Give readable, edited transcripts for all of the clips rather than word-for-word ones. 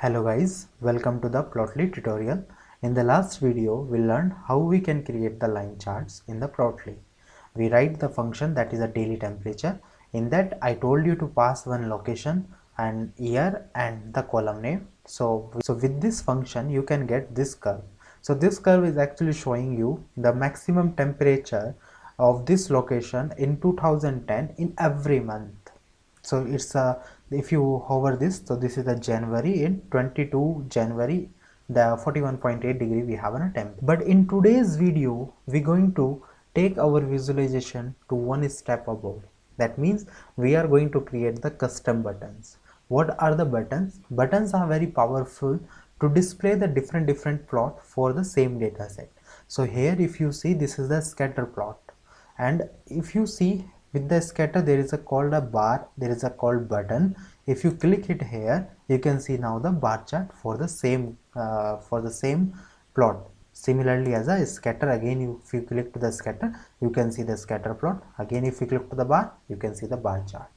Hello guys, welcome to the Plotly tutorial. In the last video, we learned how we can create the line charts in the Plotly. We write the function that is a daily temperature. In that, I told you to pass one location and year and the column name. So with this function, you can get this curve. So this curve is actually showing you the maximum temperature of this location in 2010 in every month. So it's if you hover this, so this is the January. In 22 January, the 41.8 degree we have an attempt. But in today's video, we're going to take our visualization to one step above. That means we are going to create the custom buttons. What are the buttons? Buttons are very powerful to display the different plot for the same data set. So here if you see, this is the scatter plot, and if you see with the scatter there is a called a bar, there is a called button. If you click it here, you can see now the bar chart for the same plot. Similarly as a scatter, again if you click to the scatter, you can see the scatter plot. Again if you click to the bar, you can see the bar chart.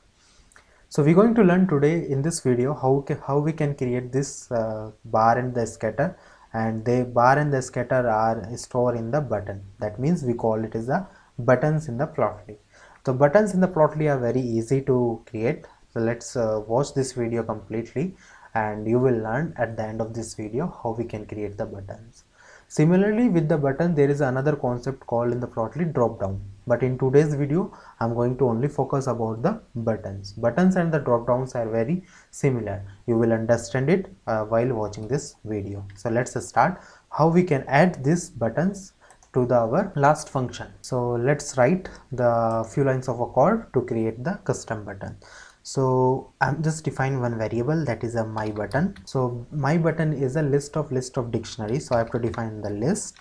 So we're going to learn today in this video how we can create this bar and the scatter, and the bar and the scatter are stored in the button. That means we call it as the buttons in the Plotly. So buttons in the Plotly are very easy to create. So let's watch this video completely, and you will learn at the end of this video how we can create the buttons. Similarly with the button, there is another concept called in the Plotly drop down, but in today's video I'm going to only focus about the buttons. Buttons and the drop downs are very similar. You will understand it while watching this video. So let's start how we can add these buttons to our last function. So let's write the few lines of a code to create the custom button. So I'm just define one variable, that is a my button. So my button is a list of dictionary. So I have to define the list,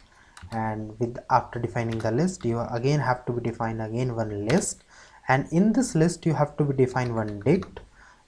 and after defining the list, you again have to be define again one list, and in this list you have to be define one dict,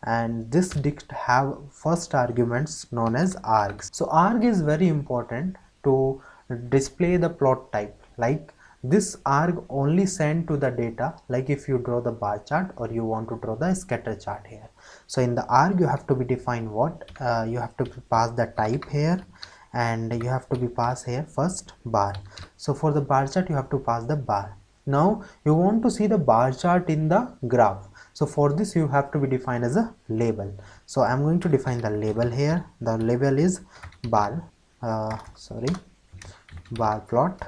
and this dict have first arguments known as args. So arg is very important to display the plot type. Like this arg only send to the data, like if you draw the bar chart or you want to draw the scatter chart here. So in the arg you have to be define what you have to pass the type here, and you have to be pass here first bar. So for the bar chart you have to pass the bar. Now you want to see the bar chart in the graph. So for this you have to be defined as a label. So I'm going to define the label here. The label is bar bar plot.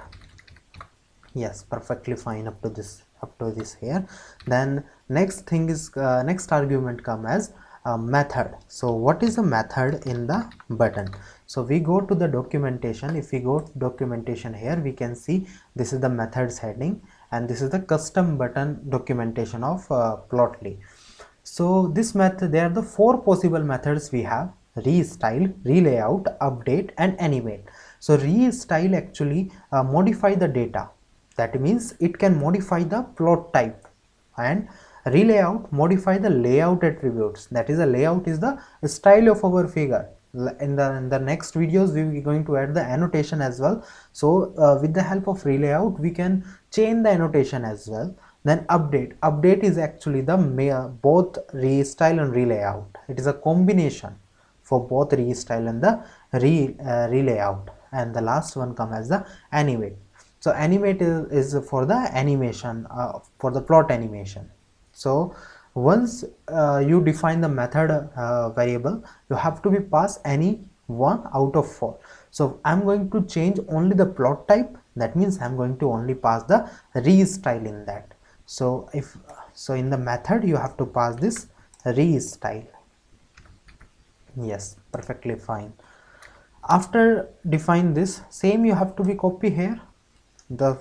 Yes, perfectly fine up to this here. Then next thing is next argument come as a method. So what is a method in the button? So we go to the documentation. If we go to documentation here, we can see this is the methods heading, and this is the custom button documentation of Plotly. So this method, there are the four possible methods we have: restyle, relayout, update, and animate. So restyle actually modify the data. That means it can modify the plot type, and relayout modify the layout attributes. That is, a layout is the style of our figure. In the next videos we will be going to add the annotation as well. So with the help of relayout we can change the annotation as well. Then update is actually the both restyle and relayout. It is a combination for both restyle and the relayout. And the last one comes as the animate. So animate is for the animation, for the plot animation. So once you define the method variable, you have to be pass any one out of four. So I'm going to change only the plot type. That means I'm going to only pass the restyle in that. So in the method you have to pass this restyle. Yes, perfectly fine. After define this, same you have to be copy here the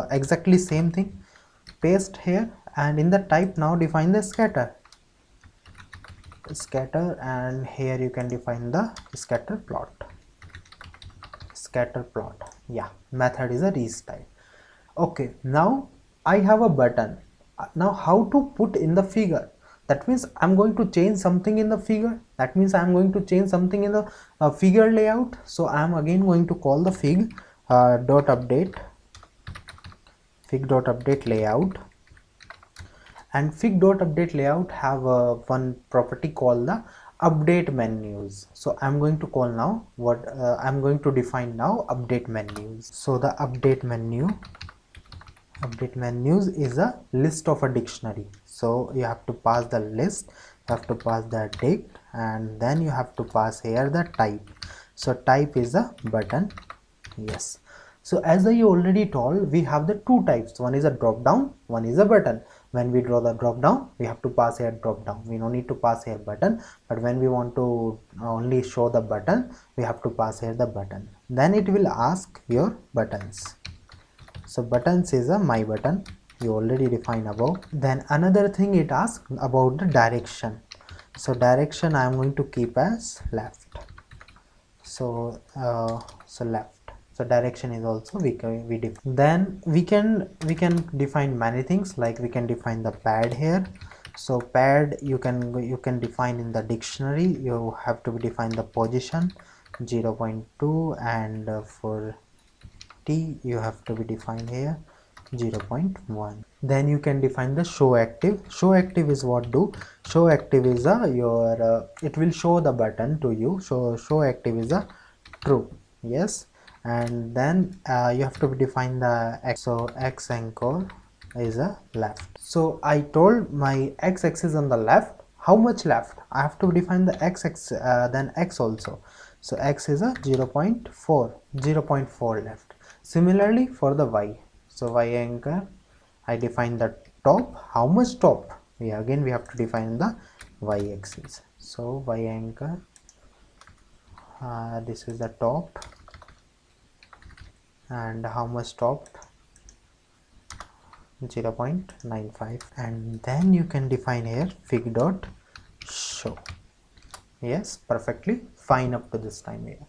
exactly same thing, paste here, and in the type now define the scatter, and here you can define the scatter plot. Yeah, method is a restyle. Okay, now I have a button. Now how to put in the figure? That means I'm going to change something in the figure. That means I'm going to change something in the figure layout. So I'm again going to call the fig dot update layout, and fig dot update layout have one property called the update menus. So I'm going to call now what I'm going to define now update menus. So the update menus is a list of a dictionary. So you have to pass the list, you have to pass the dict, and then you have to pass here the type. So type is a button. Yes. So as I already told, we have the two types. One is a drop down, one is a button. When we draw the drop down, we have to pass here drop down. We don't need to pass here button, but when we want to only show the button, we have to pass here the button. Then it will ask your buttons. So buttons is a my button, you already define above. Then another thing it asks about the direction. So direction I am going to keep as left. So left. So direction is also we define. Then we can define many things, like we can define the pad here. So pad you can define in the dictionary. You have to define the position 0.2, and for T you have to be defined here 0.1. Then you can define the show active. Show active is what do? Show active is your it will show the button to you. So show active is a true. Yes. And then you have to define the x. So x anchor is a left. So I told my x-axis on the left. How much left? I have to define the x-axis then x also. So x is a 0.4 left. Similarly for the y. So y anchor, I define the top. How much top? We have to define the y-axis. So y anchor, this is the top, and how much top? 0.95. and then you can define here fig dot show. Yes, perfectly fine up to this time here.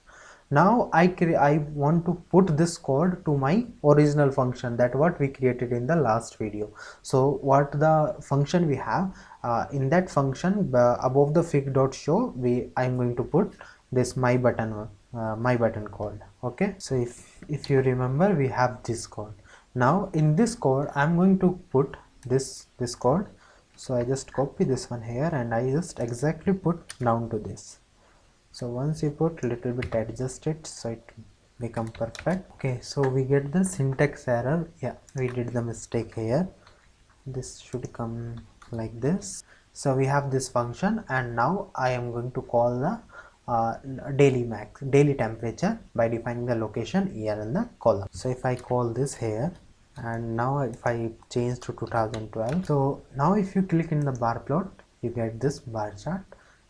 Now I want to put this code to my original function, that what we created in the last video. So what the function we have in that function, above the fig dot show, I'm going to put this my button code. Okay, so if you remember, we have this code. Now in this code I'm going to put this code. So I just copy this one here and I just exactly put down to this. So once you put, little bit adjust it so it become perfect. Okay, so we get the syntax error. Yeah, we did the mistake here. This should come like this. So we have this function, and now I am going to call the daily temperature by defining the location here in the column. So if I call this here, and now if I change to 2012, so now if you click in the bar plot, you get this bar chart,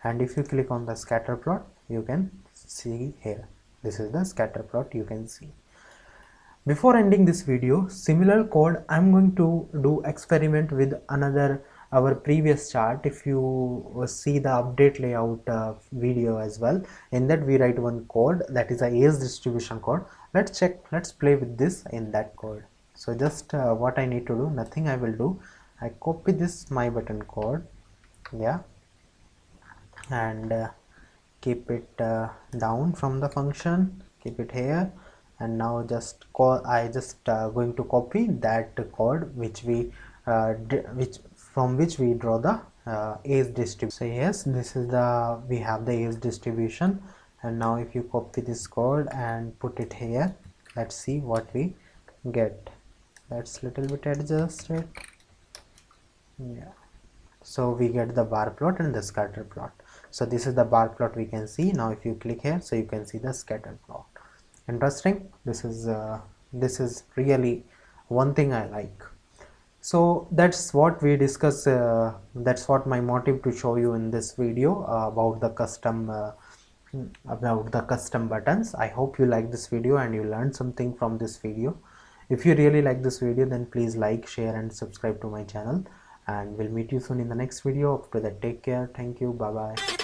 and if you click on the scatter plot, you can see here, this is the scatter plot you can see. Before ending this video, similar code I'm going to do experiment with another our previous chart. If you see the update layout video as well, in that we write one code, that is a age distribution code. Let's play with this in that code. So just what I need to do, nothing I will do, I copy this my button code, yeah, and keep it down from the function, keep it here, and now just call, I just going to copy that code which we from which we draw the age distribution. So yes, this is the, we have the age distribution, and now if you copy this code and put it here, let's see what we get. Let's little bit adjust it. Yeah, so we get the bar plot and the scatter plot. So this is the bar plot we can see. Now if you click here, so you can see the scatter plot. Interesting. This is really one thing I like. So that's what we discuss, that's what my motive to show you in this video about the custom buttons. I hope you like this video and you learned something from this video. If you really like this video, then please like, share and subscribe to my channel, and we'll meet you soon in the next video. After that, take care. Thank you. Bye bye.